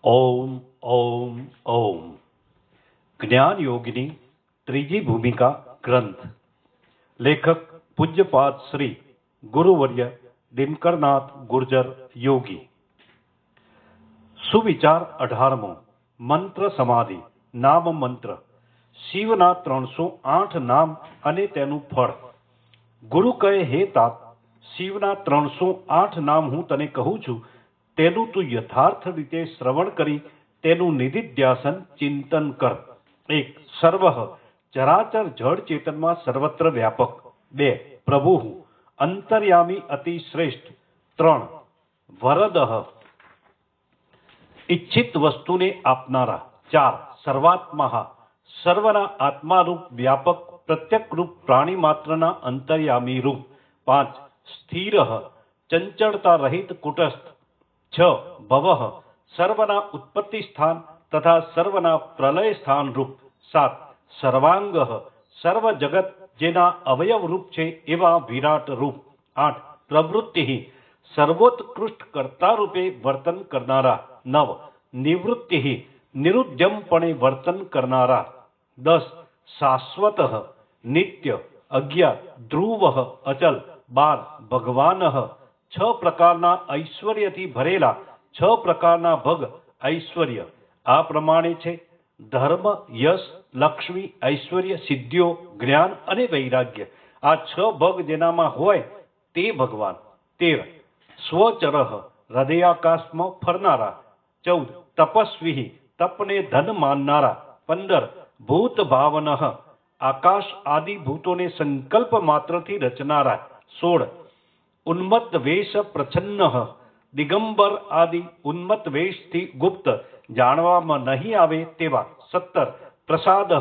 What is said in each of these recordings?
ओम ओम ओम। ज्ञान योगिनी त्रीजी भूमिका ग्रंथ। लेखक पूज्यपाद श्री गुरुवर्य दिनकरनाथ गुर्जर योगी। सुविचार 18मो मंत्र समाधि। नाम मंत्र। શિવના 308 નામ અને તેનું ફળ। ગુરુ કહે, હે તાપ, શિવના 308 નામ હું તને કહું છું, તેનું તું યથાર્થ રીતે શ્રવણ કરી તેનું નિધિધ્યાસન ચિંતન કર। 1. સર્વ ચરાચર જળ ચેતનમાં સર્વત્ર વ્યાપક। 2. પ્રભુ અંતર્યામી અતિ શ્રેષ્ઠ। 3. વરદ ઈચ્છિત વસ્તુને આપનારા। 4. સર્વાત્મા સર્વના આત્મારૂપ વ્યાપક પ્રત્યક રૂપ પ્રાણી માત્રના અંતર્યામી રૂપ। 5. સ્થિર ચંચળતા રહિત કુટસ્થ। 6. ભવ સર્વના ઉત્પત્તિ સ્થાન તથા સર્વના પ્રલય સ્થાન રૂપ। 7. સર્વાંગ સર્વ જગત જેના અવયવ રૂપ છે એવા વિરાટ રૂપ। 8. પ્રવૃત્તિ સર્વોત્કૃષ્ટ કર્તા રૂપે વર્તન કરનારા। 9. નિવૃત્તિ નિરુદ્યમપણે વર્તન કરનારા। 10. શાશ્વત નિત્ય 11. ધ્રુવ અચલ। 12. ભગવાન 6 પ્રકારના ઐશ્વર્યથી ભરેલા 6 પ્રકારના ભગ ઐશ્વર્ય આ પ્રમાણે છે: ધર્મ, યશ, લક્ષ્મી, ઐશ્વર્ય, સિદ્ધિઓ, જ્ઞાન અને વૈરાગ્ય। આ 6 ભગ જેનામાં હોય તે ભગવાન। 13. સ્વચર હૃદયાકાશમાં ફરનારા। 14. તપસ્વી તપને ધન માનનારા। 15. ભૂત ભાવન આકાશ આદિ ભૂતોને સંકલ્પ માત્રથી રચનારા। 16. ઉન્મત્ત વેશ પ્રચ્છન્ન દિગંબર આદિ ઉન્મત્ત વેશથી ગુપ્ત જાણવામાં નહીં આવે તેવા। 17. પ્રસાદ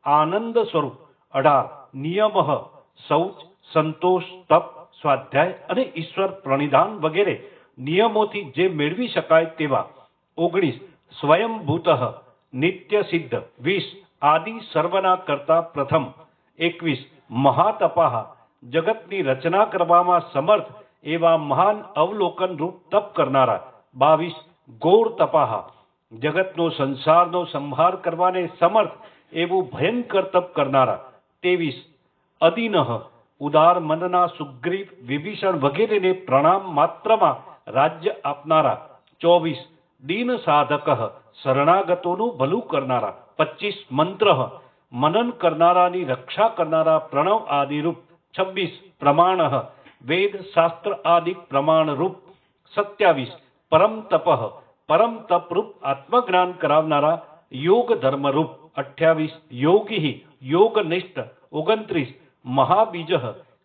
આનંદ સ્વરૂપ। 18. નિયમ શૌચ, સંતોષ, તપ, સ્વાધ્યાય અને ઈશ્વર પ્રણિધાન વગેરે નિયમોથી જે મેળવી શકાય તેવા। 19. સ્વયંભૂત નિત્ય સિદ્ધ। 20. આદિ સર્વના કરતા પ્રથમ। 21. મહાતપા જગતની રચના કરવામાં સમર્થ એવા મહાન અવલોકન રૂપ તપ કરનારા। 22. ગોર તપા જગતનો સંસારનો સંહાર કરવાને સમર્થ એવું ભયંકર તપ કરનારા। 23. અદિન ઉદાર મનના સુગ્રીવ, વિભીષણ વગેરેને પ્રણામ માત્રમાં રાજ્ય આપનારા। 24. દીન સાધક શરણાગતોનું ભલું કરનારા। 25. મંત્ર મનન કરનારાની રક્ષા કરનારા પ્રણવ આદિ રૂપ। 26. પ્રમાણ વેદ શાસ્ત્ર આદિ પ્રમાણ રૂપ। 27. પરમ તપ રૂપ આત્મજ્ઞાન કરાવનારા યોગ ધર્મ રૂપ। 28. યોગી યોગનિષ્ઠ। 29. મહાબીજ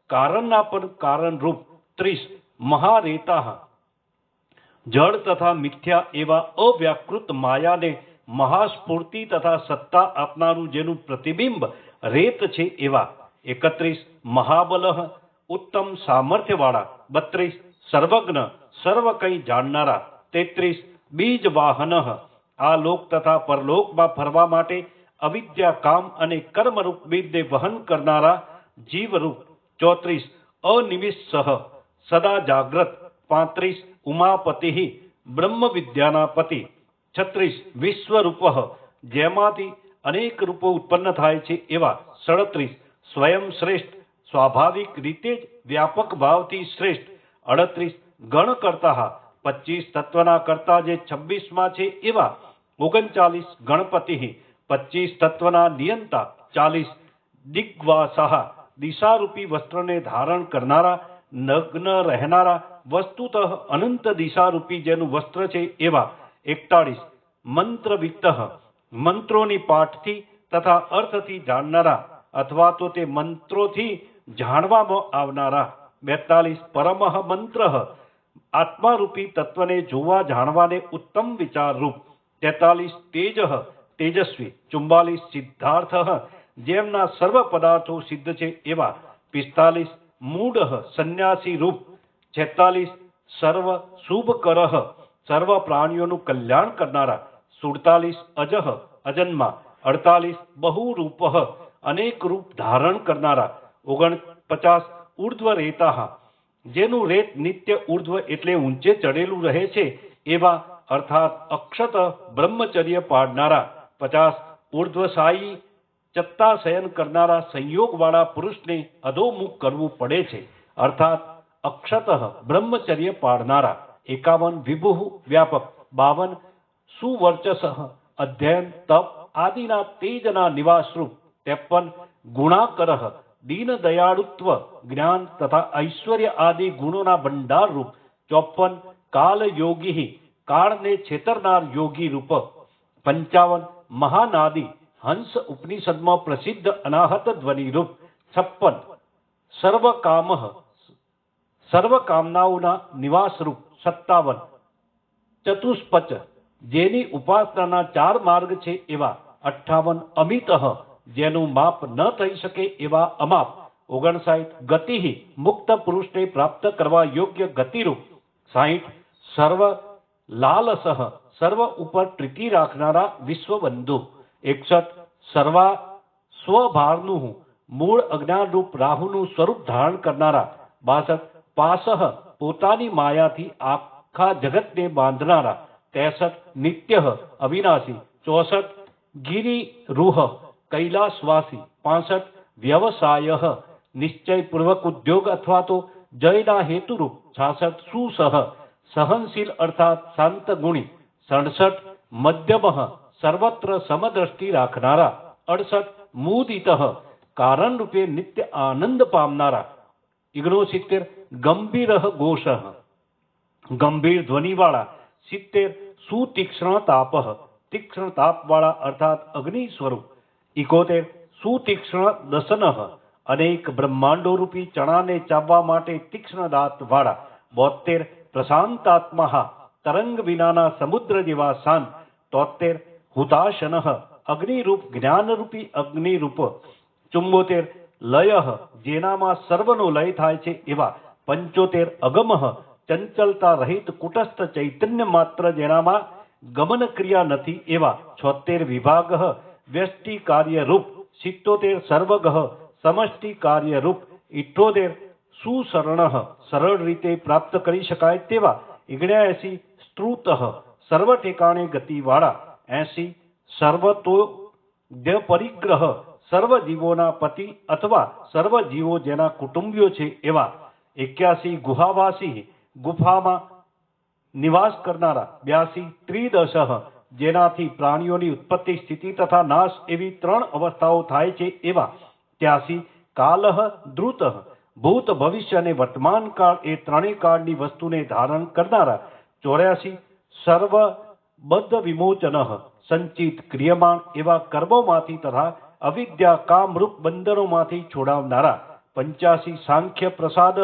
કારણના પણ કારણ રૂપ। 30. મહારેતા જળ તથા મિથ્યા એવા અવ્યાકૃત માયાને મહાસ્ફૂર્તિ તથા સત્તા આપનારું જેનું પ્રતિબિંબ રેત છે એવા। 31. મહાબલ ઉત્તમ સામર્થ્યવાળા। 32. સર્વજ્ઞ સર્વ કંઈ જાણનારા। 33. બીજ વાહન આ લોક તથા પરલોકમાં ફરવા માટે અવિદ્યા, કામ અને કર્મરૂપ બીજને વહન કરનારા જીવરૂપ। 34. અનિમિષ સદા જાગ્રત। 35. ઉમાપતિ બ્રહ્મ વિદ્યાના પતિ। 36. વિશ્વરૂપ જેમાંથી અનેક રૂપો ઉત્પન્ન થાય છે એવા। 37. સ્વયં શ્રેષ્ઠ સ્વાભાવિક રીતે જ વ્યાપક ભાવથી શ્રેષ્ઠ। 38. ગણ કરતા 25 તત્વના કરતા જે 26માં છે એવા। 39. ગણપતિ 25 તત્વના નિયંતા। 40. દિગ્વાસા દિશારૂપી વસ્ત્રને ધારણ કરનારા, નગ્ન રહેનારા, વસ્તુતઃ અનંત દિશારૂપી જેનું વસ્ત્ર છે એવા। 41. મંત્રવિત્ત મંત્રોની પાઠથી તથા અર્થથી જાણનારા અથવા તો તે મંત્રોથી જાણવામાં આવનારા। 42. પરમ મંત્ર આત્મારૂપી તત્વને જોવા જાણવાને ઉત્તમ વિચાર રૂપ। 43. તેજ તેજસ્વી। 44. સિદ્ધાર્થ જેમના સર્વ પદાર્થો સિદ્ધ છે એવા। 45. મૂઢ સંન્યાસી રૂપ। 46. સર્વ શુભ કર સર્વ પ્રાણીઓનું કલ્યાણ કરનારા। 47. અજહ અજન્મા। 48. બહુરૂપ અનેક રૂપ ધારણ કરનારા। 49. ઉર્ધ્વ રેતા જેનું રેત નિત્ય ઉર્ધ્વ એટલે ઊંચે ચડેલું રહે છે એવા अर्थात अक्षत ब्रह्मचर्य पाळणारा 50 ઉર્ધ્વશાયી ચત્તા શયન કરનારા સંયોગવાળા પુરુષને અધોમુખ કરવું પડે છે, અર્થાત અક્ષત બ્રહ્મચર્ય પાળનારા 51 વિભુ વ્યાપક 52 સુવર્ચસ અધ્યયન તપ આદિના તેજના નિવાસરૂપ 53 ગુણાકર દીન દયાળુત્વ જ્ઞાન તથા ઐશ્વર્ય આદિ ગુણોના ભંડાર રૂપ 54 કાલ યોગી કાળને છેતરનાર યોગી રૂપ 55 મહાનાદી હંસ ઉપનિષદમાં પ્રસિદ્ધ અનાહત ધ્વનિ રૂપ 56 સર્વ કામનાઓના નિવાસ રૂપ 57 ચતુષ્પચ જેની ઉપાસનાના 4 માર્ગ છે એવા 58 અમિત જેનું માપ ન થઈ શકે એવા અમાપ 59 ગતિ મુક્ત પુરુષને પ્રાપ્ત કરવા યોગ્ય ગતિરૂપ 60 સર્વ લાલસ સર્વ ઉપર પ્રીતિ રાખનારા વિશ્વબંધુ 61 સર્વા સ્વભારનું મૂળ અજ્ઞાનરૂપ રાહુનું સ્વરૂપ ધારણ કરનારા 62 પાસહ પોતાની માયાથી આખા જગતને બાંધનારા 63 નિત્ય અવિનાશી 64 ગિરિરૂહ કૈલાસવાસી 65 વ્યવસાય નિશ્ચયપૂર્વક ઉદ્યોગ અથવા તો જયના હેતુરૂપ 66 સુસહ સહનશીલ અર્થાત શાંત ગુણી 67 મધ્યમ સર્વત્ર સમદ્રષ્ટિ રાખનારા 68 મુદિત કારણ રૂપે નિત્ય આનંદ પામનારા 69 ગંભીર ઘોષ ગંભીર ધ્વનિવાળા 70 સુતીક્ષ્ણ તાપ તીક્ષ્ણ તાપવાળા અર્થાત અગ્નિ સ્વરૂપ 71 સુતીક્ષ્ણ દસન અનેક બ્રહ્માંડો રૂપી ચણાને ચાવવા માટે તીક્ષ્ણ દાંત વાળા 72 પ્રશાંતાત્મા તરંગ વિનાના સમુદ્ર જેવા શાંત 73 હુતાશન અગ્નિરૂપ જ્ઞાનરૂપી અગ્નિરૂપ 74 લય જેનામાં સર્વનો લય થાય છે એવા 75 અગમ ચંચલતા રહિત કુટસ્થ ચૈતન્ય માત્ર જેનામાં ગમન ક્રિયા નથી એવા 76 વિભાગ વ્યષ્ટિ કાર્યરૂપ 77 સર્વગહ સમષ્ટિ કાર્યરૂપ 78 સુસરણ સરળ રીતે પ્રાપ્ત કરી શકાય તેવા 79 સ્ત્રુત સર્વ ઠેકાણે ગતિવાળા 80 સર્વતો પરિગ્રહ સર્વ જીવોના પતિ અથવા સર્વ જીવો જેના કુટુંબીઓ છે એવા 81 ગુહાવાસી ગુફામાં નિવાસ કરનારા 82 ત્રિદશ જેનાથી પ્રાણીઓની ઉત્પત્તિ સ્થિતિ તથા નાશ એવી 3 અવસ્થાઓ થાય છે એવા 83 કાલહ દ્રુત ભૂત ભવિષ્ય અને વર્તમાન કાળ એ ત્રણેય કાળની વસ્તુને ધારણ કરનારા 84 સર્વ બદ્ધ વિમોચન સંચિત ક્રિયમાણ એવા કર્મોમાંથી તથા અવિદ્યા કામરૂપ બંધનોમાંથી છોડાવનારા 85 સાંખ્ય પ્રસાદ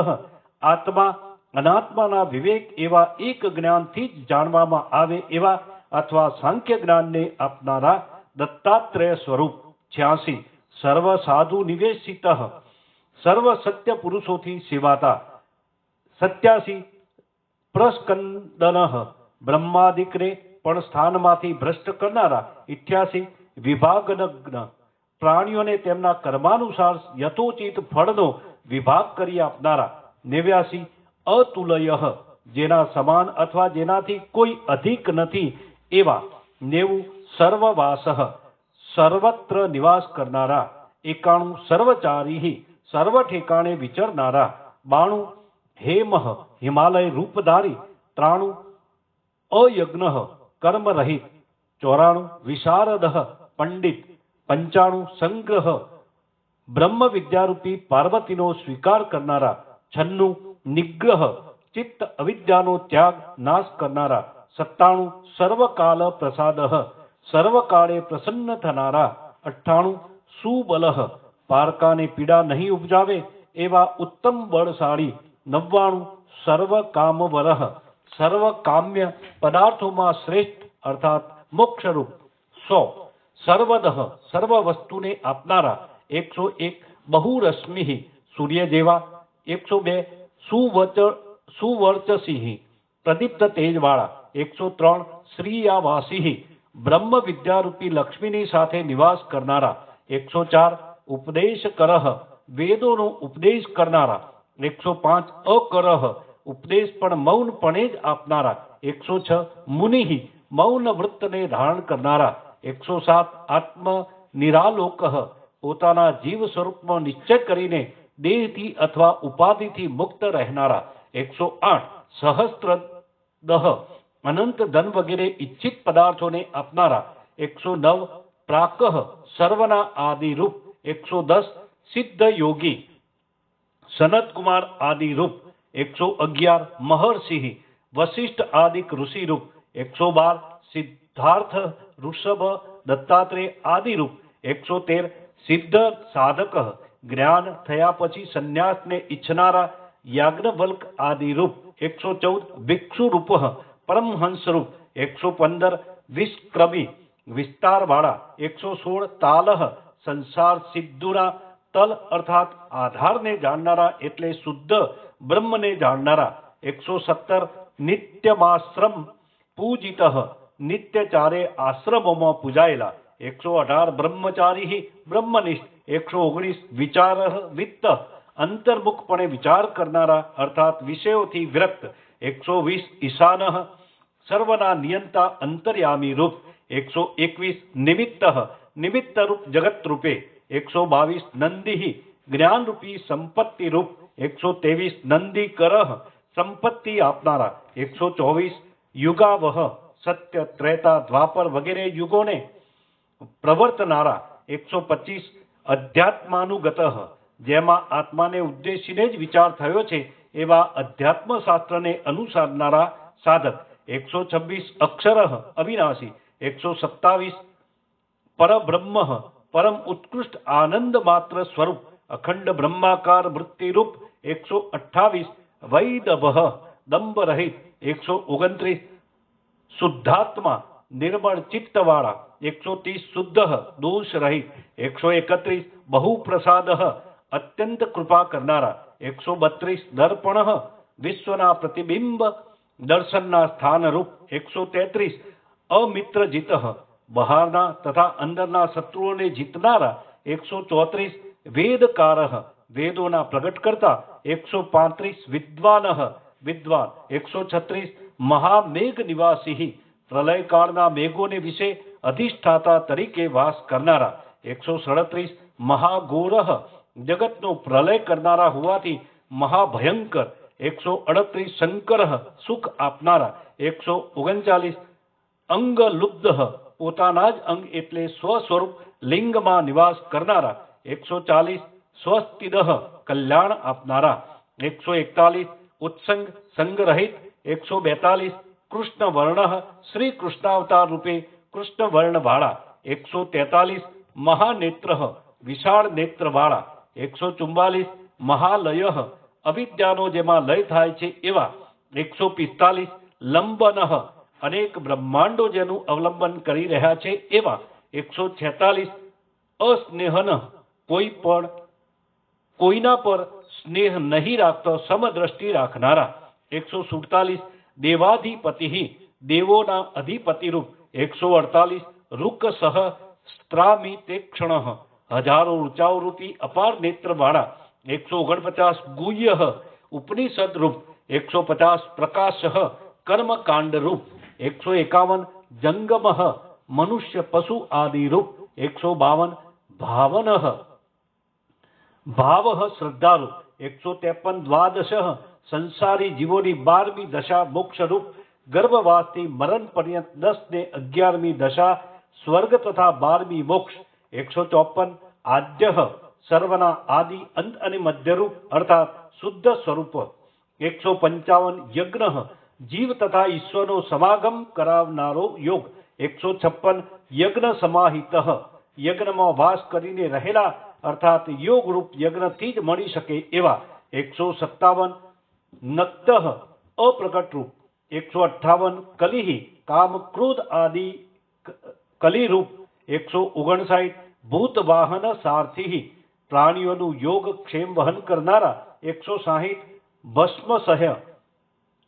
આત્મા અનાત્માના વિવેક એવા એક જ્ઞાનથી જ જાણવામાં આવે એવા અથવા સાંખ્ય જ્ઞાનને આપનારા દત્તાત્રેય સ્વરૂપ 86 સર્વ સાધુ નિવેશિત સર્વ સત્ય પુરુષોથી સેવાતા 87 પ્રસ્કંદન બ્રહ્માદિકને પણ સ્થાનમાંથી ભ્રષ્ટ કરનારા 88 વિભાગનગ્ન પ્રાણીઓને તેમના કર્માનુસાર યથોચિત ફળનો વિભાગ કરી આપનારા 89 અતુલય જેના સમાન અથવા જેનાથી કોઈ અધિક નથી એવા 90 સર્વવાસ સર્વત્ર નિવાસ કરનારા 91 સર્વચારી સર્વ ઠેકાણે વિચરનારા 92 હેમ હિમાલય રૂપધારી 93 અયજ્ઞ કર્મ રહિત 94 વિશારદ પંડિત 95 સંગ્રહ બ્રહ્મ વિદ્યારૂપી પાર્વતીનો સ્વીકાર કરનારા 96 નિગ્રહ ચિત્ત અવિદ્યાનો ત્યાગ નાશ કરનારા 97 સર્વકાલ પ્રસાદ સર્વકાળે પ્રસન્ન થનારા 98 સુબલ પારકાને પીડા નહીં ઉપજાવે એવા ઉત્તમ બળશાળી 99 સર્વ કામવર સર્વ કામ્ય પદાર્થોમાં શ્રેષ્ઠ અર્થાત મોક્ષરૂપ 100 સર્વદ સર્વ વસ્તુને આપનારા 101 બહુરશ્મિ સૂર્ય જેવા 102 સુવર્ચસિંહ પ્રદીપ્ત તેજવાળા 103 શ્રીયાવાસી બ્રહ્મ વિદ્યારૂપી લક્ષ્મીની સાથે નિવાસ કરનારા 104 ઉપદેશ કરહ વેદોનો ઉપદેશ કરનારા 105 અકરહ ઉપદેશ પણ મૌનપણે જ આપનારા 106 મુનિ મૌન વૃત્તને ધારણ કરનારા 107 આત્મ નિરાલોક પોતાના જીવ સ્વરૂપનો નિશ્ચય કરીને દેહથી અથવા ઉપાધિથી મુક્ત રહેનારા 108 સહસ્ત્રદહ અનંત ધન વગેરે ઈચ્છિત પદાર્થોને આપનારા 109 પ્રાકઃ સર્વના આદિરૂપ 110 સિદ્ધ યોગી સનત કુમાર આદિરૂપ 111 મહર્ષિ વશિષ્ઠ આદિક ઋષિરૂપ 112 સિદ્ધાર્થ ઋષભ દત્તાત્રેય આદિરૂપ 113 સિદ્ધ સાધક જ્ઞાન થયા પછી સંન્યાસને ઈચ્છનારા યાજ્ઞવલ્ક આદિરૂપ 114 ભિક્ષુ રૂપ પરમહંસ રૂપ 115 વિષ્ક્રમી વિસ્તારવાળા 116 તાલહ સંસાર સિદ્ધુના તલ અર્થાત આધારને જાણનારા એટલે શુદ્ધ બ્રહ્મને જાણનારા 117 નિત્યમાશ્રમ પૂજિત નિત્યચારે આશ્રમોમાં પૂજાયેલા 118 બ્રહ્મચારી બ્રહ્મનિષ્ઠ 119 વિચાર વિત્ત અંતર્મુખપણે વિચાર કરનારા અર્થાત વિષયોથી વિરક્ત 120 ઈશાન સર્વના નિયંતા અંતર્યામી રૂપ 121 નિમિત્ત રૂપ જગત રૂપે 122 નંદી જ્ઞાનરૂપી સંપત્તિ રૂપ 123 નંદી કરહ સંપત્તિ આપનારા 124 યુગાવહ સત્ય ત્રેતા દ્વાપર વગેરે યુગોને પ્રવર્તનારા 125 અધ્યાત્માનુગત જેમાં આત્માને ઉદ્દેશીને જ વિચાર થયો છે એવા અધ્યાત્મ શાસ્ત્રને અનુસારનારા સાધક 126 અક્ષર અવિનાશી 127 પરબ્રહ્મ પરમ ઉત્કૃષ્ટ આનંદ માત્ર સ્વરૂપ અખંડ બ્રહ્માકાર વૃત્તિરૂપ 128 વૈદભ દંભ રહિત 129 શુદ્ધાત્મા નિર્મળ ચિત્તવાળા 130 શુદ્ધ દોષ રહિત 131 બહુપ્રસાદ અત્યંત કૃપા કરનારા 132 દર્પણ વિશ્વના પ્રતિબિંબ દર્શનના સ્થાનરૂપ 133 અમિત્રજીત બહારના તથા અંદરના શત્રુઓને જીતનારા 134 વેદકાર વેદોના પ્રગટ કરતા 135 વિદ્વાન 136 મહામેઘ નિવાસી પ્રલયકાળના મેઘોને વિશે અધિષ્ઠાતા તરીકે વાસ કરનારા 137 મહાઘોર જગતનો પ્રલય કરનારા હોવાથી મહાભયંકર 138 શંકર સુખ આપનારા 139 અંગલુબ્ધ પોતાના જ અંગ એટલે સ્વસ્વરૂપ લિંગમાં નિવાસ કરનારા 140 સ્વસ્તિદ કલ્યાણ આપનારા 141 ઉત્સંગ સંગરહિત 142 કૃષ્ણ વર્ણ શ્રી કૃષ્ણાવતાર રૂપે કૃષ્ણ વર્ણ વાળા 143 મહાનેત્ર વિશાળ નેત્ર વાળા 144 મહાલય અવિદ્યાનો જેમાં લય થાય છે એવા 145 લંબન અનેક બ્રહ્માંડો જેનું અવલંબન કરી રહ્યા છે એવા 146 અસ્નેહન કોઈના પર સ્નેહ નહીં રાખતો સમદ્રષ્ટિ રાખનારા 147 દેવાધિપતિ દેવોના અધિપતિરૂપ 148 રૂક સહ સ્ત્રામી તે ક્ષણ હજારો ઊંચાઓ રૂપી અપાર નેત્ર વાળા 149 ગુહ્ય ઉપનિષદ રૂપ 150 પ્રકાશ કર્મકાંડ રૂપ 151 જંગમ મનુષ્ય પશુ આદિ રૂપ 152 ભાવન ભાવ શ્રદ્ધારૂપ 153 દ્વાદશ સંસારી જીવોની 12મી દશા મોક્ષ રૂપ ગર્ભવાસથી મરણ પર્યંત 10 ને 11મી દશા સ્વર્ગ તથા 12મી મોક્ષ 154 આદ્ય સર્વના આદિ અંત અને મધ્યરૂપ અર્થાત શુદ્ધ સ્વરૂપ 155 યજ્ઞ જીવ તથા ઈશ્વરનો સમાગમ કરાવનારો યોગ 156 યજ્ઞ સમાહિત યજ્ઞમાં વાસ કરીને રહેલા અર્થાત યોગ રૂપ યજ્ઞથી જ મળી શકે એવા 157 નક્ત અપ્રકટ રૂપ 158 કલિ કામ ક્રોધ આદિ કલિરૂપ 159 ભૂત વાહન સારથી પ્રાણીઓનું યોગ ક્ષેમ વહન કરનારા 160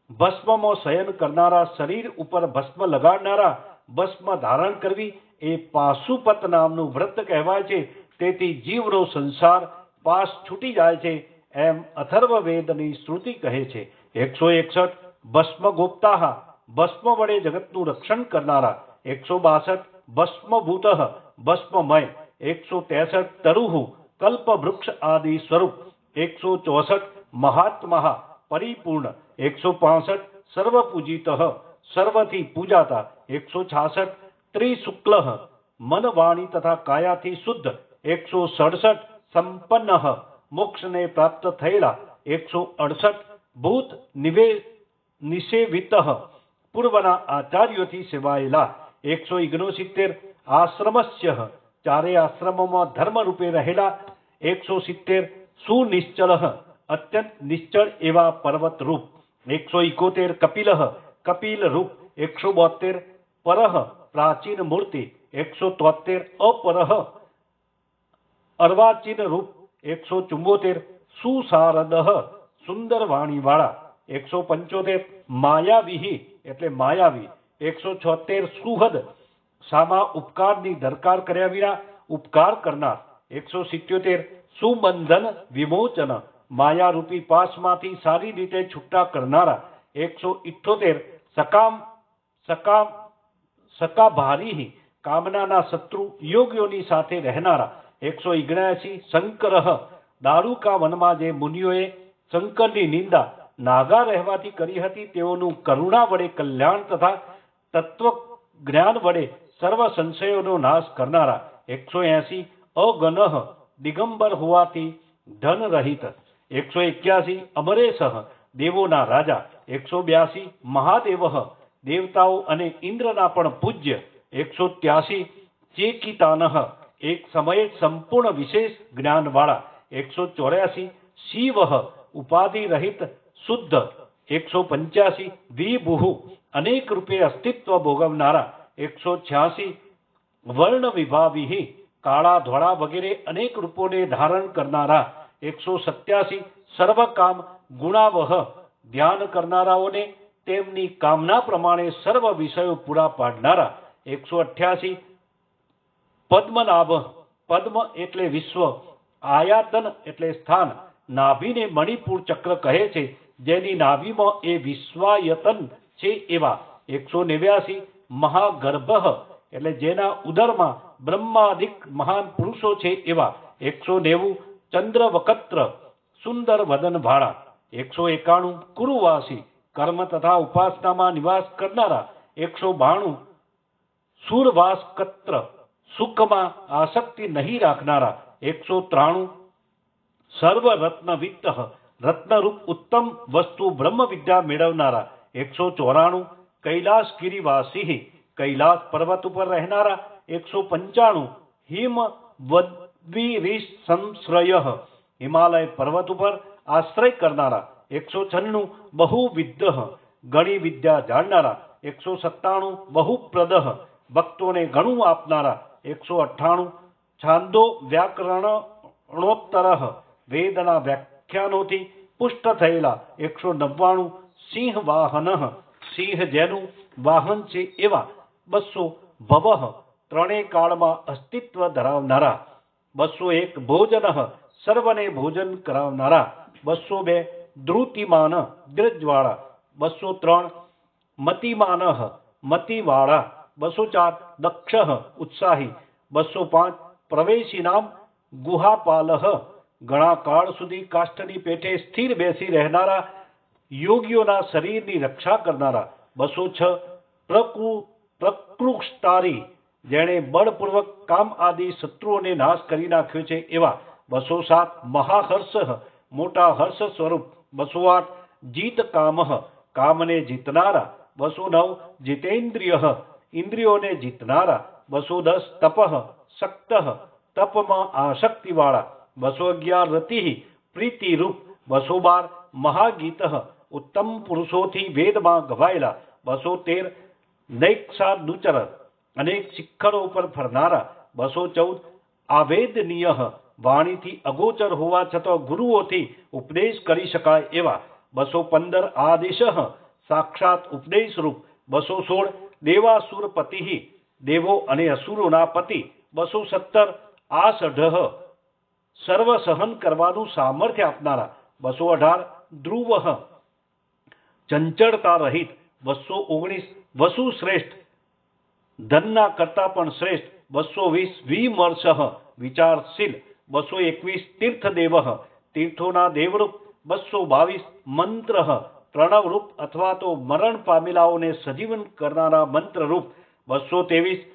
ભસ્મમાં શયન કરનારા શરીર ઉપર ભસ્મ લગાડનારા ભસ્મ ધારણ કરવી એ પાશુપત નામનું વ્રત કહેવાય છે. તેથી જીવનો સંસાર પાસ છૂટી જાય છે એમ અથર્વવેદની શ્રુતિ કહે છે. 161 ભસ્મ ગોપ્તાહ ભસ્મ વડે જગતનું રક્ષણ કરનારા. 162 ભસ્મભૂત ભસ્મમય. 163 તરુઃ કલ્પવૃક્ષ આદિ સ્વરૂપ. 164 મહાત્મા પરિપૂર્ણ. 165 સર્વપૂજિત સર્વથી પૂજાતા. 166 ત્રિશુક્લ મન વાણી તથા કાયાથી શુદ્ધ. 167 સંપન્ન મોક્ષને પ્રાપ્ત થયેલા. 168 ભૂત નિષેવિત પૂર્વના આચાર્યોથી સેવાયેલા. 169 આશ્રમસ્ય ચારે આશ્રમોમાં ધર્મ રૂપે રહેલા. 170 સુનિશ્ચલ અત્યંત નિશ્ચળ એવા પર્વત રૂપ. 171 કપિલ કપિલ રૂપ. 172 પરહ પ્રાચીન મૂર્તિ. 173 અપરહ અર્વાચીન રૂપ. 174 સુસારદ સુંદર વાણી વાળા. 175 માયાવી એટલે માયાવી. 176 સુહદ સામા ઉપકારની દરકાર કર્યા વિના ઉપકાર કરનાર. 177 સુબંધન વિમોચન માયારૂપી પાસમાંથી સારી રીતે છૂટા કરનારા. 178 સકાભારી કામનાના શત્રુ યોગીઓની સાથે રહેનારા. 179 શંકર દારૂકા વનમાં જે મુનિઓએ શંકરની નિંદા નાગા રહેવાથી કરી હતી તેઓનું કરુણા વડે કલ્યાણ તથા તત્વ જ્ઞાન વડે સર્વ સંશયોનો નાશ કરનારા. 180 અગનઃ દિગંબર હોવાથી ધન રહિત. 181 અમરેશ દેવોના રાજા. 182 મહાદેવ દેવતાઓ અને ઇન્દ્રના પણ પૂજ્ય. 183 ચેકિતાનઃ એક સમયે સંપૂર્ણ વિશેષ જ્ઞાન વાળા. 184 શિવ ઉપાધિ રહિત શુદ્ધ. 185 વિભુ અનેક રૂપે અસ્તિત્વ ભોગવનારા. 186 વર્ણ વિભાવી કાળા ધોળા વગેરે અનેક રૂપોને ધારણ કરનારા. 187 સર્વકામ ગુણાવહ ધ્યાન કરનારાઓને તેમની કામના પ્રમાણે સર્વ વિષયો પૂરા પાડનારા. 188 પદ્મનાભ પદ્મ એટલે વિશ્વ, આયાતન એટલે સ્થાન, નાભીને મણિપુર ચક્ર કહે છે જેની નાભીમાં એ વિશ્વાયતન છે એવા. 189 મહાગર્ભ એટલે જેના ઉદરમાં બ્રહ્માદિક મહાન પુરુષો છે એવા. 190 ચંદ્રવકત્ર સુંદર વદન ભાળા. 191 કુરુવાસી કર્મ તથા ઉપાસનામાં નિવાસ કરનારા. 192 સુરવાસકત્ર સુખમાં આસક્તિ નહીં રાખનારા. 193 સર્વ રત્નવિત્ત રત્નરૂપ ઉત્તમ વસ્તુ બ્રહ્મ વિદ્યા મેળવનારા. 194 કૈલાસ ગિરિવાસી કૈલાસ પર્વત ઉપર રહેનારા. 195 હિમ વદ્વીરીશ સંશ્રય હિમાલય પર્વત ઉપર આશ્રય કરનારા. 196 બહુવિદ્ધ ઘણી વિદ્યા જાણનારા. 197 બહુપ્રદ ભક્તોને ઘણું આપનારા. 198 છાંદો વ્યાકરણોત્તર વેદના વ્યાખ્યાનોથી પુષ્ટ થયેલા. 199 સિંહ વાહન સિંહ જેનું વાહન છે એવા. 200 ભવ ત્રણેય કાળમાં અસ્તિત્વ ધરાવનારા. 201 ભોજન સર્વને ભોજન કરાવનારા. 202 ધ્રુતિમાન દ્રજવાળા. 203 મતિમાન મતિવાળા. 204 દક્ષ ઉત્સાહી. 205 પ્રવેશીનામ ગુહાપાલ ઘણા કાળ સુધી કાષ્ઠની પેઠે સ્થિર બેસી રહેનારા યોગીઓના શરીરની રક્ષા કરનારા. 206 પ્રકૃષ્ટારી જેણે બળપૂર્વક કામ આદિ શત્રુઓને નાશ કરી નાખ્યો છે એવા. 207 મહાહર્ષ મોટા હર્ષ સ્વરૂપ. 208 જીત કામ કામને જીતનારા. 209 જીતેન્દ્રિય ઇન્દ્રિયોને જીતનારા. 210 તપ શક્ત તપમાં આસક્તિવાળા. 211 રતિ પ્રીતિરૂપ. 212 મહાગીત ઉત્તમ પુરુષોથી વેદમાં ગવાયેલા. 213 નૈક્ષાદુચર અનેક શિખરો ઉપર ફરનારા. 214 આવેદનીય વાણીથી અગોચર હોવા છતાં ગુરુઓથી ઉપદેશ કરી શકાય એવા. 215 આદેશ સાક્ષાત ઉપદેશ રૂપ. 216 દેવાસુરપતિ દેવો અને અસુરોના પતિ. 217 આસઢ સર્વ સહન કરવાનું સામર્થ્ય આપનારા. 218 ધ્રુવ ચંચળતા રહિત 219 વસુ શ્રેષ્ઠ ધનના કરતા પણ શ્રેષ્ઠ 220 વિમર્શ વિચારશીલ 221 તીર્થદેવ તીર્થોના દેવરૂપ 222 મંત્ર પ્રણવરૂપ અથવા તો મરણ પામેલાઓને સજીવન કરનારા મંત્રરૂપ 223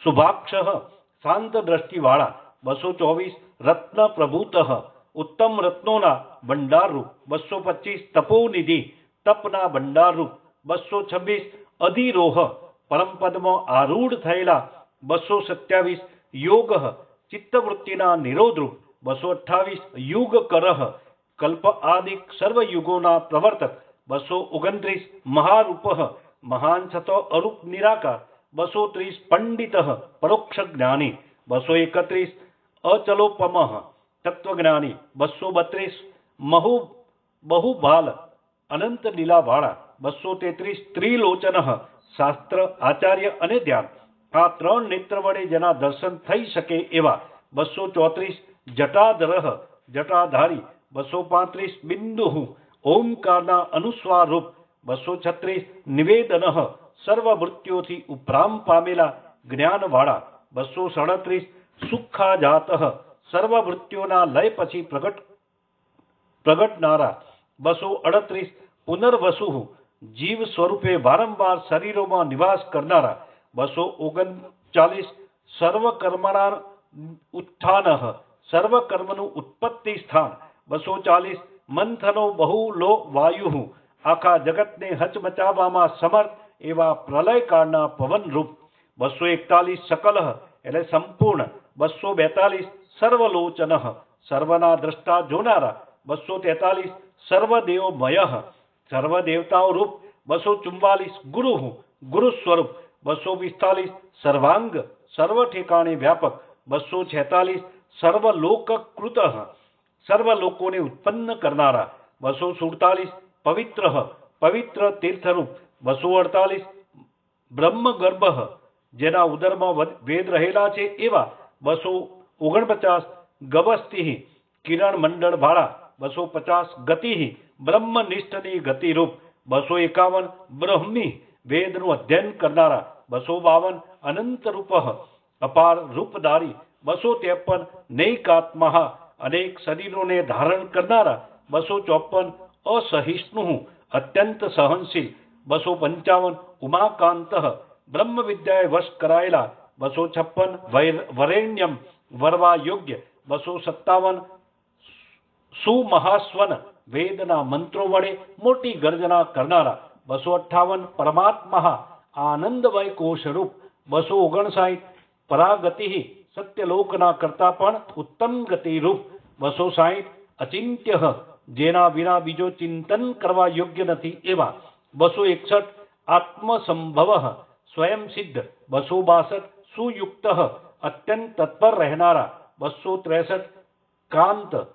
શુભાક્ષ શાંત દ્રષ્ટિવાળા 224 રત્ન પ્રભૂત ઉત્તમ રત્નોના ભંડારરૂપ 225 તપોનિધિ તપના ભંડારરૂપ 226 અધિરોહ પરમપદમાં આરૂઢ થયેલા 227 યોગ ચિત્તવૃત્તિના નિરોધરૂપ 228 યુગ કરહ કલ્પ આદિક સર્વયુગોના પ્રવર્તક 229 મહારૂપ મહાન છતો અરૂપ નિરાકાર 230 પંડિત પરોક્ષ જ્ઞાની 231 અચલોપમ તત્વજ્ઞાની 232 બહુબાલ અનંત લીલાવાળા 233 ત્રિલોચન શાસ્ત્ર આચાર્ય અને ધ્યાન આ ત્રણ નેત્ર વડે જેના દર્શન થઈ શકે એવા 234 જટાધર જટાધારી 235 બિંદુ ઓમકારના અનુસ્વાર રૂપ 236 નિવેદન સર્વવૃત્તિઓથી ઉપરામ પામેલા જ્ઞાનવાળા 237 સુખાજાત સર્વવૃત્તિઓના લય પછી પ્રગટનારા 238 પુનર્વસુ જીવ સ્વરૂપે વારંવાર શરીરોમાં નિવાસ કરનારા 239 સર્વકર્મણા ઉત્થાન સર્વકર્મનું ઉત્પત્તિ સ્થાન 240 મંથનો બહુલો વાયુ આખા જગતને હચમચાવવામાં સમર્થ એવા પ્રલયકાળના પવનરૂપ 241 સકલ એટલે સંપૂર્ણ 242 સર્વલોચન સર્વના દ્રષ્ટા જોનારા 243 સર્વદેવમય સર્વદેવતાઓ રૂપ 244 ગુરુ ગુરુ સ્વરૂપ 245 સર્વાંગ સર્વ ઠેકાણે વ્યાપક 246 સર્વલોકકૃત સર્વલોકોને ઉત્પન્ન કરનારા 247 પવિત્ર પવિત્ર તીર્થરૂપ 248 બ્રહ્મગર્ભ જેના ઉદરમાં વેદ રહેલા છે એવા 249 ગવસ્તિ કિરણ મંડળ વાળા 250 ગતિ બ્રહ્મનિષ્ઠની ગતિરૂપ 251 બ્રહ્મી વેદનું અધ્યયન કરનારા 252 અનંત રૂપ અપાર રૂપધારી 253 નૈકાત્મા અનેક શરીરોને ધારણ કરનારા 254 અસહિષ્ણુ અત્યંત સહનશીલ 255 ઉમાકાંત બ્રહ્મ વિદ્યાએ વશ કરાયેલા 256 વરેણ્યમ વરવા યોગ્ય 257 સુમહાસ્વન વેદના મંત્રો વડે મોટી ગર્જના કરનારા 258 પરમાત્મા આનંદમય કોશરૂપ 259 પરાગતિ સત્યલોકના કરતા પણ ઉત્તમ ગતિરૂપ 260 અચિંત્ય જેના વિના બીજો ચિંતન કરવા યોગ્ય નથી એવા 261 આત્મસંભવ સ્વયં સિદ્ધ 262 સુયુક્ત અત્યંત તત્પર રહેનારા 263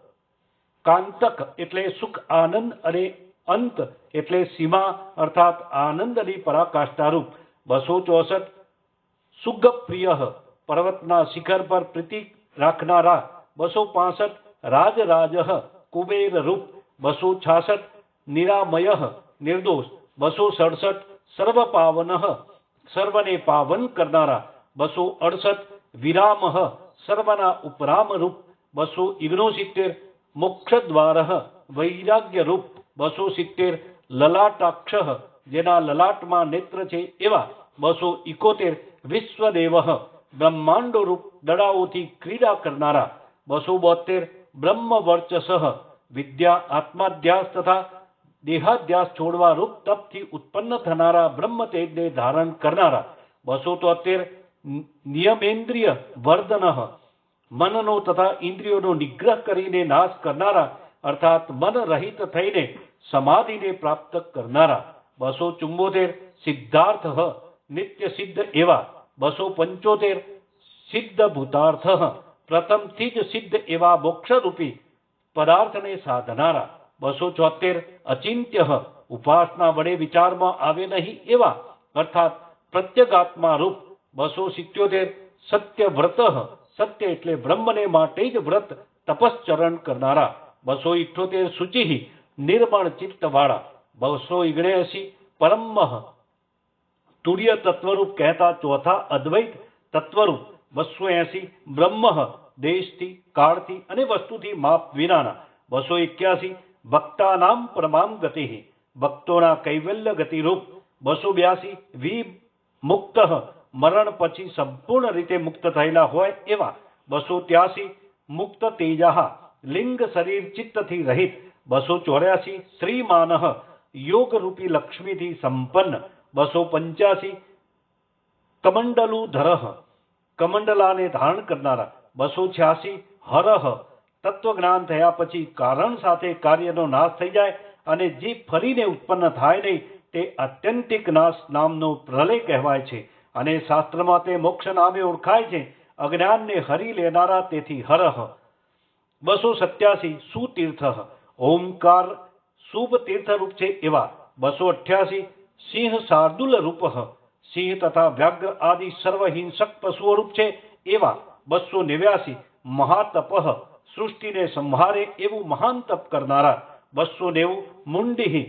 કાંતક એટલે સુખ આનંદ અને અંત એટલે સીમા અર્થાત આનંદની પરાકાષ્ઠારૂપ 264 સુગપ્રિય પર્વતના શિખર પર પ્રીતિ રાખનારા 265 રાજરાજ કુબેર રૂપ 266 નિરામય નિર્દોષ 267 સર્વપાવન સર્વને પાવન કરનારા 268 વિરામ સર્વના ઉપરામ રૂપ 269 મોક્ષદ્વાર વૈરાગ્ય રૂપ 270 લલાટાક્ષ જેના લલાટમાં નેત્ર છે એવા 271 વિશ્વદેવ બ્રહ્માંડો રૂપ દડાઓથી ક્રીડા કરનારા 272 બ્રહ્મ વર્ચસ વિદ્યા આત્માધ્યાસ તથા દેહાધ્યાસ છોડવા રૂપ તપથી ઉત્પન્ન થનારા બ્રહ્મ તેજને ધારણ કરનારા 273 નિયમેન્દ્રિય વર્ધન મનનો તથા ઇન્દ્રિયોનો નિગ્રહ કરીને નાશ કરનારા અર્થાત મન રહિત થઈને સમાધિને પ્રાપ્ત કરનારા 274 સિદ્ધાર્થ નિત્ય સિદ્ધ એવા 275 સિદ્ધ ભૂતાર્થ પ્રથમથી જ સિદ્ધ એવા મોક્ષરૂપી પદાર્થને સાધનારા 274 અચિંત્ય ઉપાસના વડે વિચારમાં આવે નહીં એવા અર્થાત પ્રત્યગાત્મા રૂપ 277 સત્ય વ્રત સત્ય એટલે બ્રહ્મને માટે જ વ્રત તપશ્ચરણ કરનારા 278 શુચિ નિર્મળ ચિત્તવાળા 279 परम तुर्य तत्वरूप कहता चौथा अद्वैत तत्वरूप 280 ब्रह्म देश थी काल थी अने वस्तु थी माप विनाना 281 भक्तानाम परमाम गति भक्तोना कैवल्य गति रूप 282 विमुक्त मरण पछी संपूर्ण रीते मुक्त थयेला होय एवा 283 मुक्त तेजा लिंग शरीर चित्त थी रहित 284 श्रीमान योग रूपी लक्ष्मी थी संपन्न 285 कमंडलुधर कमंडला ने धारण करनारा 286 हरह तत्वज्ञान थया पछी कारण साथे कार्यनो नाश थई जाय अने जे फरीने उत्पन्न थाय नहीं ते आत्यंतिक नाश नामनो प्रलय कहेवाय छे अने शास्त्रमा ते मोक्ष नामे ओळखाय छे अज्ञान ने हरी लेनारा तेथी हरह 287 सुतीर्थ ओंकार शुभ तीर्थ रूप छे एवा 288 सिंह शार्दूल रूप सिंह तथा व्याघ्र आदि सर्वहिंसक पशुओ रूप छे एवा 289 महातप सृष्टि ने संहारे एवं महान तप करनारा 290 मुंडी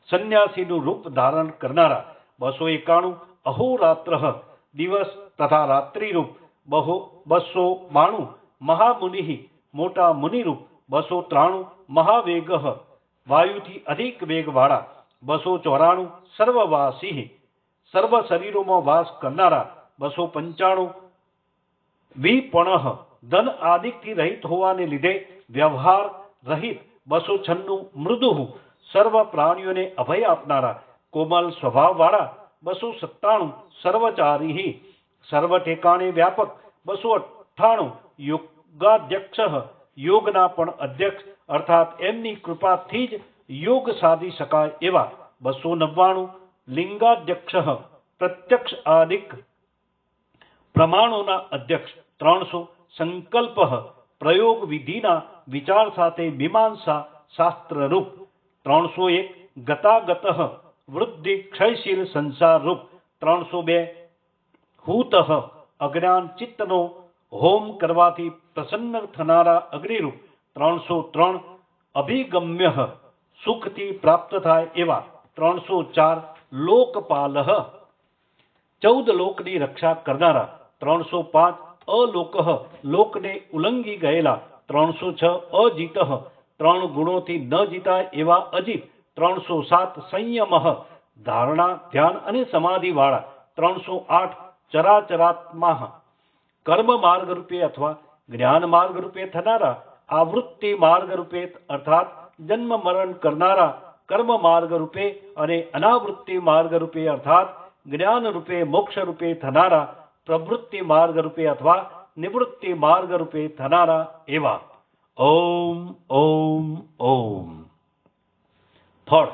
सन्यासी रूप धारण करनारा 291 अहोरात्र दिवस तथा रात्रि रूप 292 महामुनि मोटा मुनि रूप 293 महावेग वायु थी अधिक वेग वाला 294 सर्ववासी सर्व शरीरों में वास करनारा 295 विपण धन आदिक थी रहित होवाने लीधे व्यवहार रहित 296 मृदु सर्व प्राणियों ने अभय आपनारा कोमल स्वभाव वाला 297 सर्वचारी सर्व ठेकाणे व्यापक 298 योगाध्यक्ष योगना पण अध्यक्ष अर्थात एमनी कृपा थी ज योग साधी शकाय एवा 299 लिंगाध्यक्ष प्रत्यक्ष आदिक प्रमाणोना अध्यक्ष 300 संकल्प प्रयोग विधिना विचार साथे मीमांसा शास्त्र रूप 301 गतागत वृद्धि क्षयशील संसार रूप 302 हूत अज्ञान चित्तनो होम करवाथी प्रसन्न थनारा अग्निरूप 303 अभिगम्य सुख थी प्राप्त थाय एवा 304 लोकपाल 14 लोकनी रक्षा करनारा 305 अलोक लोक ने उल्लंघी गयेला 306 अजीत 3 गुणों थी न जीता एवा अजीत 307 संयम धारणा ध्यान अने समाधि वाला 308 चराचरात्मा कर्म मार्ग रूपे अथवा ज्ञान मार्ग रूपे थनारा आवृत्ति मार्ग रूपे अर्थात जन्म मरण करनारा कर्म मार्ग रूपे अने अनावृत्ति मार्ग रूपे अर्थात ज्ञान रूपे मोक्ष रूपे थनारा प्रवृत्ति मार्ग रूपे अथवा निवृत्ति मार्ग रूपे थनारा एवा ओम ओम ओम। फल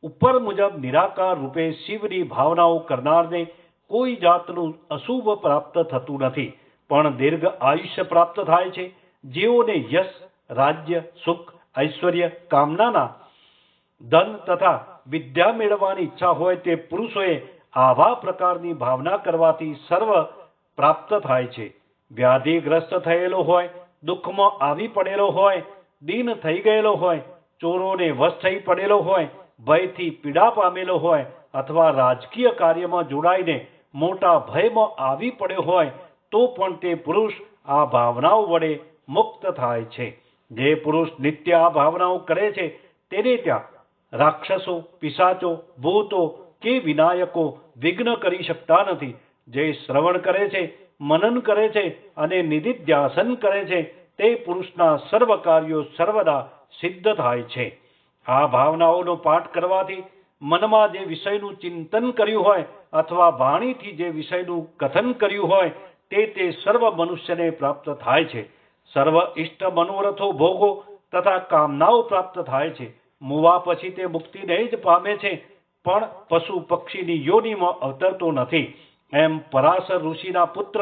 ऊपर मुजब निराकार रूपे शिवनी भावनाओं करनारने कोई जातनु अशुभ प्राप्त थतुं नथी पण दीर्घ आयुष्य प्राप्त थाय छे। जेओने यश राज्य सुख ऐश्वर्य कामनाना धन तथा विद्या मेळवવાની ઈચ્છા હોય તે પુરુષોએ આવા પ્રકારની ભાવના કરવાથી સર્વ પ્રાપ્ત થાય છે। વ્યાધિગ્રસ્ત થયેલો હોય દુઃખમાં આવી પડેલો હોય દીન થઈ ગયેલો હોય ચોરોને વશ થઈ પડેલો હોય ભયથી પીડા પામેલો હોય अथवा राजकीय कार्य में जोड़ाईने मोटा भय में आवी पड़े होय तो पण ते पुरुष आ भावनाओं वडे मुक्त थाय छे। जे पुरुष नित्य आ भावनाओं करे छे तेने त्या राक्षसों पिशाचो भूतो के विनायको विघ्न करी शकता नथी। जे श्रवण करे छे मनन करे छे अने निदिध्यासन करे छे ते पुरुषना सर्व कार्यों सर्वदा सिद्ध थाय छे। आ भावनाओं पाठ करवाथी मनमा जे विषयનું चिंतन कर्યું હોય अथवा વાણીથી જે વિષયનું કથન કર્યું હોય તે સર્વ મનુષ્યને પ્રાપ્ત થાય છે। સર્વ ઇષ્ટ મનોરથો ભોગો તથા કામનાઓ પ્રાપ્ત થાય છે। મુવા પછી તે મુક્તિને જ પામે છે પણ પશુ પક્ષીની યોનિમાં અવતરતો નથી। એમ પરાશર ઋષિના પુત્ર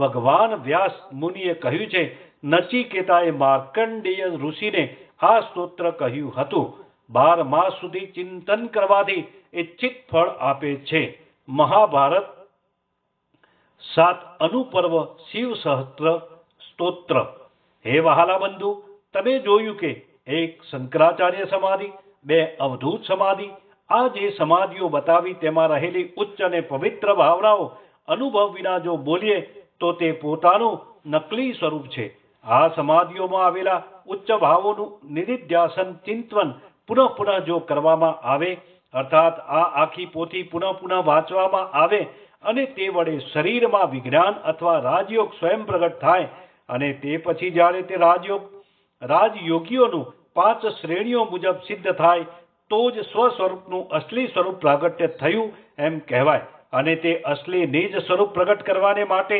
ભગવાન વ્યાસ મુનિએ કહ્યું છે। નચિકેતાએ માર્કંડેય ઋષિને આ સ્તોત્ર કહ્યું હતું। 12 मास सुधी चिंतन करवाथी इच्छित फल आपे छे। महाभारत 7 अनुपर्व शिव सहस्त्र स्तोत्र। हे वहाला बंधु तमे जोयुं के एक शंकराचार्य समाधि 2 अवधूत समाधि આ જે સમાધિઓ બતાવી તેમાં રહેલી ઉચ્ચ અને પવિત્ર ભાવનાઓ અનુભવ વિના જો બોલીએ તો તે પોતાનું નકલી સ્વરૂપ છે. આ સમાધિઓમાં આવેલા ઉચ્ચ ભાવોનું નિધિધ્યાસન ચિંતન પુનઃ પુનઃ જો કરવામાં આવે, અર્થાત આ આખી પોથી પુનઃ પુનઃ વાંચવામાં આવે અને તે વડે શરીરમાં વિજ્ઞાન અથવા રાજયોગ સ્વયં પ્રગટ થાય અને તે પછી જ્યારે તે રાજયોગીઓનું 5 શ્રેણીઓ મુજબ સિદ્ધ થાય તો જ સ્વસ્વરૂપનું અસલી સ્વરૂપ પ્રાગટ્ય થયું એમ કહેવાય. અને તે અસલી નિજ સ્વરૂપ પ્રગટ કરવાને માટે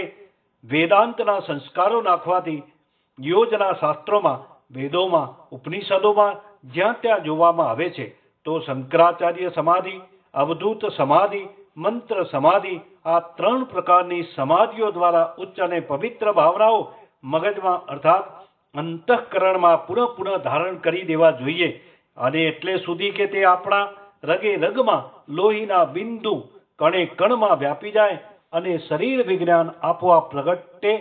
વેદાંતના સંસ્કારો નાખવાથી યોજના શાસ્ત્રોમાં, વેદોમાં, ઉપનિષદોમાં જ્યાં ત્યાં જોવામાં આવે છે. તો શંકરાચાર્ય સમાધિ, અવધૂત સમાધિ, મંત્ર સમાધિ આ 3 પ્રકારની સમાધિઓ દ્વારા ઉચ્ચ અને પવિત્ર ભાવનાઓ મગજમાં અર્થાત અંતઃકરણમાં પુનઃ પુનઃ ધારણ કરી દેવા જોઈએ. અને એટલે સુધી કે તે આપણા રગે રગમાં લોહીના બિંદુ કણે કણમાં વ્યાપી જાય અને શરીર વિજ્ઞાન આપોઆપ પ્રગટે.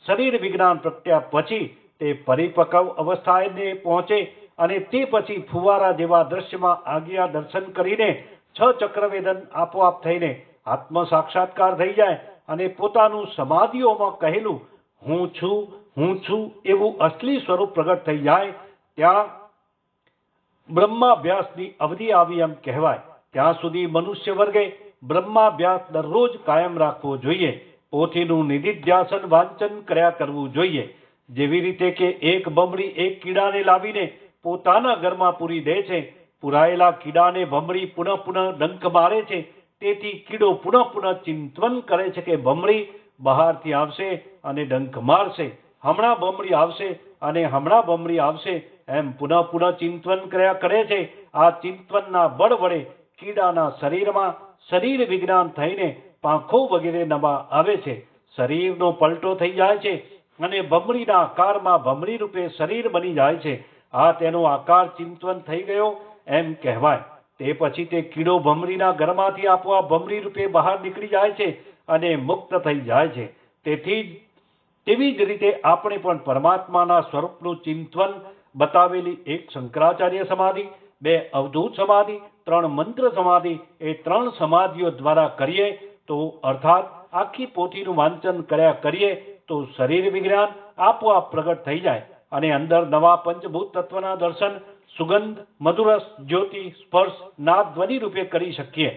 શરીર વિજ્ઞાન પ્રગટ્યા પછી તે પરિપક્વ અવસ્થાને પહોંચે અને તે પછી ફુવારા જેવા દ્રશ્યમાં આજ્ઞા દર્શન કરીને 6 ચક્રવેદન આપોઆપ થઈને આત્મ સાક્ષાત્કાર થઈ જાય અને પોતાનું સમાધિઓમાં કહેલું હું છું એવું અસલી સ્વરૂપ પ્રગટ થઈ જાય. ત્યાં બ્રહ્માભ્યાસની અવધિ આવી એમ કહેવાય. ત્યાં સુધી મનુષ્ય વર્ગે બ્રહ્માભ્યાસ દરરોજ કાયમ રાખવો જોઈએ. પોથીનું નિધિધ્યાસન વાંચન કર્યા કરવું જોઈએ. જેવી રીતે કે એક ભમરી એક કીડાને લાવીને પોતાના ઘરમાં પૂરી દે છે, પુરાયેલા કીડાને ભમરી પુનઃ પુનઃ ડંખ મારે છે, તેથી કીડો પુનઃ પુનઃ ચિંતન કરે છે કે ભમરી બહારથી આવશે અને ડંખ મારશે, હમણાં ભમરી આવશે અને હમણાં ભમરી આવશે, એમ પુનઃ પુનઃ ચિંતન કર્યા કરે છે. આ ચિંતનના બળ વડે કીડાના શરીરમાં શરીર વિજ્ઞાન થઈને પાંખો વગેરે નવા આવે છે, શરીરનો પલટો થઈ જાય છે અને ભમરીના આકારમાં ભમરી રૂપે શરીર બની જાય છે. આ તેનો આકાર ચિંતન થઈ ગયો એમ કહેવાય. તે પછી તે કીડો ભમરીના ઘરમાંથી આપોઆપ ભમરી રૂપે બહાર નીકળી જાય છે અને મુક્ત થઈ જાય છે. તેવી જ રીતે આપણે પણ પરમાત્માના સ્વરૂપનું ચિંતન બતાવેલી 1 શંકરાચાર્ય સમાધિ, 2 અવધૂત સમાધિ, 3 મંત્ર સમાધિ એ 3 સમાધિઓ દ્વારા કરીએ તો અર્થાત આખી પોથીનું વાંચન કર્યા કરીએ તો શરીર વિજ્ઞાન આપોઆપ પ્રગટ થઈ જાય અને અંદર નવા પંચભૂત તત્વના દર્શન સુગંધ, મધુરસ, જ્યોતિ, સ્પર્શ, નાદ, ધ્વનિ રૂપે કરી શકીએ.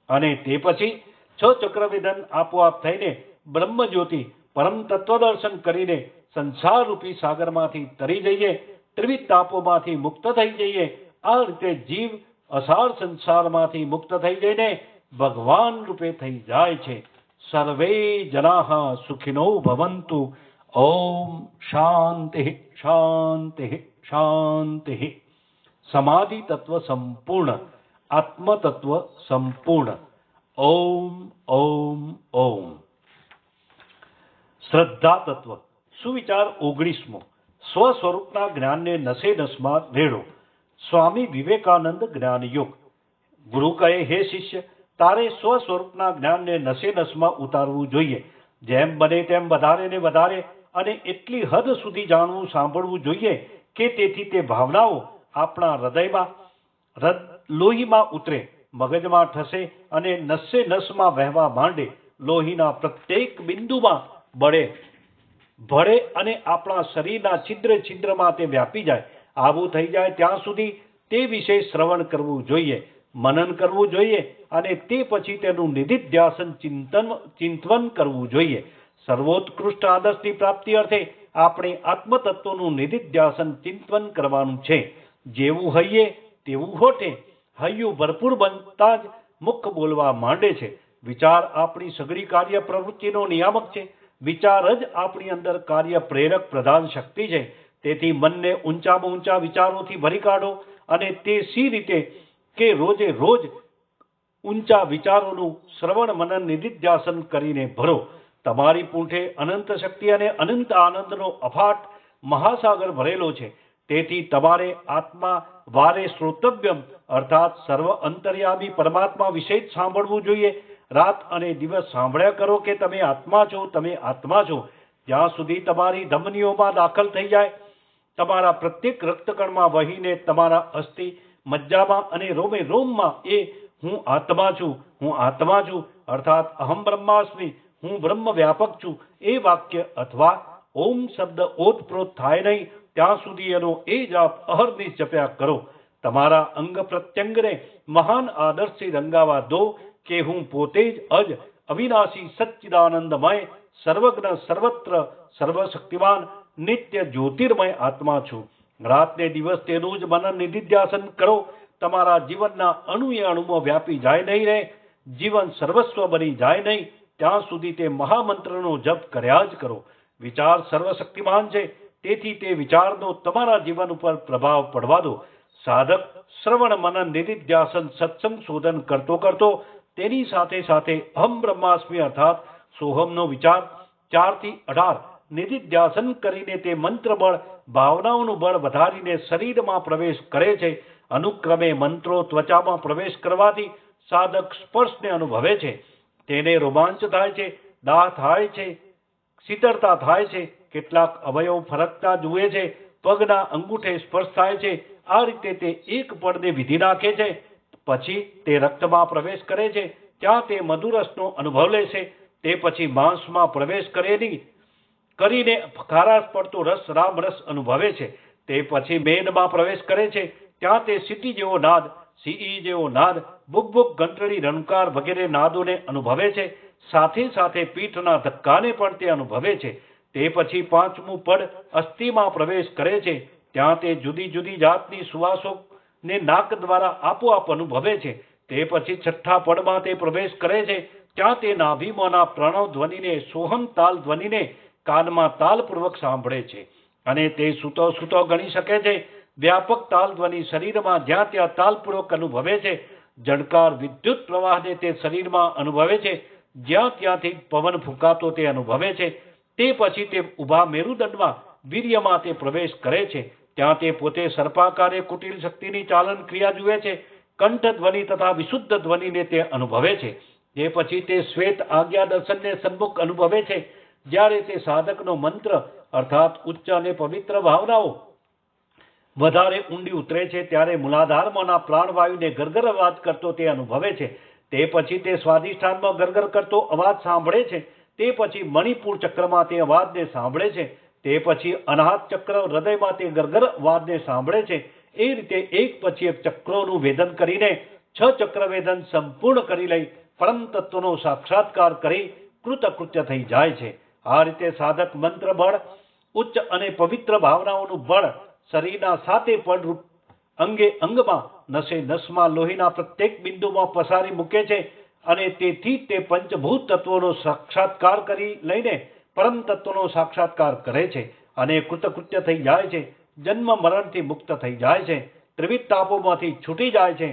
અને તે પછી 6 ચક્રવેદન આપોઆપ થઈને બ્રહ્મજ્યોતિ પરમ તત્વ દર્શન કરીને સંસાર રૂપી સાગરમાંથી તરી જઈએ, ત્રિવિધ તાપોમાંથી મુક્ત થઈ જઈએ. આ રીતે જીવ અસાર સંસારમાંથી મુક્ત થઈ જઈને ભગવાન રૂપે થઈ જાય છે. સર્વે જનાઃ સુખિનો ભવન્તુ. ઓમ શાંતિ શાંતિ શાંતિ. સમાધિ તત્વ સંપૂર્ણ, આત્મ તત્વ સંપૂર્ણ. ઓમ ઓમ ઓમ. શ્રદ્ધા તત્વ સુવિચાર 19મો. સ્વ સ્વરૂપના જ્ઞાનને નસે નસમાં રેડો. સ્વામી વિવેકાનંદ જ્ઞાન યોગ. ગુરુ કહે, હે શિષ્ય, તારે સ્વ સ્વરૂપના જ્ઞાનને નસે નસમાં ઉતારવું જોઈએ. જેમ બને તેમ વધારે ને વધારે અને એટલી હદ સુધી જાણવું, સાંભળવું જોઈએ કે તેથી તે ભાવનાઓ આપણા હૃદયમાં, લોહીમાં ઉતરે, મગજમાં ઠસે અને નસે નસમાં વહેવા માંડે, લોહીના પ્રત્યેક બિંદુમાં ભળે અને આપણા શરીરના છિદ્ર છિદ્રમાં તે વ્યાપી જાય. આવું થઈ જાય ત્યાં સુધી તે વિશે શ્રવણ કરવું જોઈએ, મનન કરવું જોઈએ અને તે પછી તેનું નિધિધ્યાસન ચિંતન કરવું જોઈએ. સર્વોત્કૃષ્ટ આદર્શની પ્રાપ્તિ અર્થે આપણે આત્મતત્વનું નિધિધ્યાસન ચિંતન કરવાનું છે. જેવું હૈયે તેવું હોઠે. હૈયું ભરપૂર બનતા જ મુખ બોલવા માંડે છે. વિચાર આપણી સઘળી કાર્ય પ્રવૃત્તિનો નિયામક છે. વિચાર જ આપણી અંદર કાર્ય પ્રેરક પ્રધાન શક્તિ છે. તેથી મનને ઊંચામાં ઊંચા વિચારોથી ભરી કાઢો અને તે સી રીતે કે રોજે રોજ ઊંચા વિચારોનું શ્રવણ મનન નિધિધ્યાસન કરીને ભરો. તમારી પૂંઠે અનંત શક્તિ અને અનંત આનંદનો અફાટ મહાસાગર ભરેલો છે. તેથી તમારે આત્મા વારે શ્રોતવ્યમ અર્થાત સર્વ અંતર્યામી પરમાત્મા વિશે જ સાંભળવું જોઈએ. રાત અને દિવસ સાંભળ્યા કરો કે તમે આત્મા છો, તમે આત્મા છો. જ્યાં સુધી તમારી ધમનીઓમાં દાખલ થઈ જાય, તમારા પ્રત્યેક રક્તકણમાં વહીને તમારા અસ્થિ મજ્જામાં અને રોમે રોમમાં એ હું આત્મા છું અર્થાત અહમ બ્રહ્માસ્મિ, હું બ્રહ્મ વ્યાપક છું એ વાક્ય અથવા ઓમ શબ્દ ઓતપ્રોત થાય નહીં ત્યાં સુધી એનો એ જાપ અહર્નિશ જપ્યા કરો. તમારા અંગ પ્રત્યંગને મહાન આદર્શથી રંગાવા દો કે હું પોતે જ અજ અવિનાશી સચ્ચિદાનંદમય સર્વજ્ઞ સર્વત્ર સર્વશક્તિમાન નિત્ય જ્યોતિર્મય આત્મા છું. રાતને દિવસ તેનું જ મનન નિધિધ્યાસન કરો. તમારા જીવનના અણુએ અણુમાં વ્યાપી જાય નહીં રહે, જીવન સર્વસ્વ બની જાય નહીં ત્યાં સુધી તે મહામંત્રનો જપ કર્યા જ કરો. વિચાર સર્વશક્તિમાન છે, તેથી તે વિચારનો તમારા જીવન ઉપર પ્રભાવ પડવા દો. સાધક શ્રવણ મનન નિધિધ્યાસન સત્સંગ શોધન કરતો કરતો તેની સાથે સાથે અહમ બ્રહ્માસ્મિ અર્થાત સોહમનો વિચાર 4 થી 18 નિધિધ્યાસન કરીને તે મંત્ર બળ ભાવનાઓનું બળ વધારીને શરીરમાં પ્રવેશ કરે છે. અનુક્રમે મંત્રો ત્વચામાં પ્રવેશ કરવાથી સાધક સ્પર્શને અનુભવે છે. તેને રોમાંચ થાય છે, દાહ થાય છે, શીતળતા થાય છે. કેટલાક અવયવ ફરકતા જુએ છે, પગના અંગૂઠે સ્પર્શ થાય છે. આ રીતે તે એક પળને વિધિ નાખે છે. પછી તે રક્તમાં પ્રવેશ કરે છે, ત્યાં તે મધુરસનો અનુભવ લે છે. તે પછી માંસમાં પ્રવેશ કરીને ખારાશ પડતો રસ રામરસ અનુભવે છે. તે પછી મેદમાં પ્રવેશ કરે છે, ત્યાં તે સીટી જેવો નાદ, સીઈ જેવો નાદ, બુક બુક ઘંટડી રણકાર વગેરે નાદોને અનુભવે છે. સાથે સાથે પીઠના ધક્કાને પણ તે અનુભવે છે. તે પછી 5મું પડ અસ્થિમાં પ્રવેશ કરે છે, ત્યાં તે જુદી જુદી જાતની સુવાસોને નાક દ્વારા આપોઆપ અનુભવે છે. તે પછી 6થા પડમાં તે પ્રવેશ કરે છે, ત્યાં તે નાભીમાંના પ્રણવ ધ્વનિને સોહમ તાલ ધ્વનિને કાનમાં તાલપૂર્વક સાંભળે છે અને તે સૂતો સૂતો ગણી શકે છે. વ્યાપક તાલ ધ્વનિ શરીરમાં જ્યાં ત્યાં તાલપૂર્વક અનુભવે છે. જડકાર વિદ્યુત પ્રવાહને તે શરીરમાં અનુભવે છે, જ્યાં ત્યાંથી પવન ફૂંકાતો તે અનુભવે છે. તે પછી તે ઊભા મેરુદંડમાં વીર્યમાં તે પ્રવેશ કરે છે, ત્યાં તે પોતે સર્પાકારે કુટિલ શક્તિની ચાલન ક્રિયા જુએ છે. કંઠ ધ્વનિ તથા વિશુદ્ધ ધ્વનિને તે અનુભવે છે. તે પછી તે શ્વેત આજ્ઞા દર્શનને સન્મુખ અનુભવે છે. જ્યારે તે સાધકનો મંત્ર અર્થાત ઉચ્ચ અને પવિત્ર ભાવનાઓ વધારે ઊંડી ઉતરે છે, ત્યારે મૂલાધારમાંના પ્રાણવાયુને ગરગર અવાજ કરતો તે અનુભવે છે. તે પછી તે સ્વાધિષ્ઠાનમાં ગરગર કરતો અવાજ સાંભળે છે. તે પછી મણિપુર ચક્રમાં તે અવાજને સાંભળે છે. તે પછી અનાહત ચક્ર હૃદયમાં તે ગરગર અવાજને સાંભળે છે. એ રીતે એક પછી એક ચક્રોનું વેદન કરીને 6 ચક્ર વેદન સંપૂર્ણ કરી લઈ પરમ તત્વનો સાક્ષાત્કાર કરી કૃતકૃત્ય થઈ જાય છે. આ રીતે સાધક મંત્ર બળ, ઉચ્ચ અને પવિત્ર ભાવનાઓનું બળ શરીરના 7 પડ રૂપ અંગે અંગમાં નસે નસમાં લોહીના પ્રત્યેક બિંદુમાં પસારી મૂકે છે અને તેથી તે પંચભૂત તત્વોનો સાક્ષાત્કાર કરી લઈને પરમ તત્વનો સાક્ષાત્કાર કરે છે અને કૃતકૃત્ય થઈ જાય છે. જન્મ મરણથી મુક્ત થઈ જાય છે. ત્રિવિધ તાપોમાંથી છૂટી જાય છે.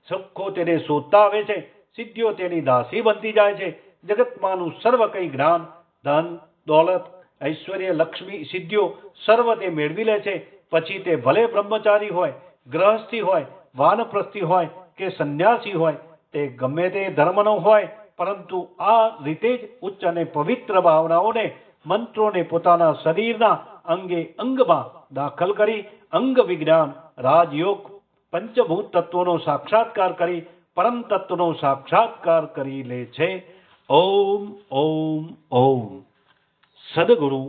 સુખો તેને શોધતા આવે છે, સિદ્ધિઓ તેની દાસી બનતી જાય છે. જગતમાંનું સર્વ કંઈ જ્ઞાન, ધન, દોલત, ઐશ્વર્ય, લક્ષ્મી, સિદ્ધિઓ સર્વ તે મેળવી લે છે. પછી તે ભલે બ્રહ્મચારી હોય, ગ્રહસ્થી હોય, વાનપ્રસ્થી હોય કે સંન્યાસી હોય, તે ગમે તે ધર્મનો હોય, પરંતુ આ રીતે જ ઉચ્ચ અને પવિત્ર ભાવનાઓને મંત્રોને પોતાના શરીરના અંગે અંગમાં દાખલ કરી અંગ વિજ્ઞાન રાજયોગ પંચભૂત તત્વોનો સાક્ષાત્કાર કરી પરમ તત્વનો સાક્ષાત્કાર કરી લે છે. ઓમ ઓમ ઓમ. સદગુરુ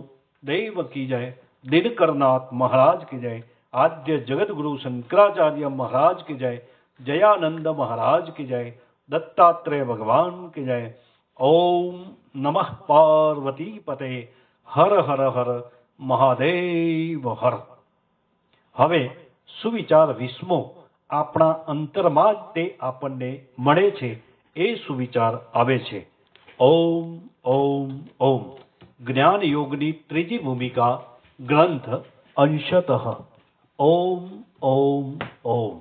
દેવ કી જય. દિનકરનાથ મહારાજ કી જય. આદ્ય જગદગુરુ શંકરાચાર્ય મહારાજ કી જય. જયાનંદ મહારાજ કી જય. દત્તાત્રેય ભગવાન કી જય. ઓમ નમઃ પાર્વતી પતે. હર હર હર મહાદેવ હર. હવે સુવિચાર 20મો આપણા અંતરમાં જ તે આપણને મળે છે એ સુવિચાર આવે છે. ઓમ ઓમ ઓમ. જ્ઞાન યોગની ત્રીજી ભૂમિકા ગ્રંથ અંશતઃ. ઓમ ઓમ ઓમ.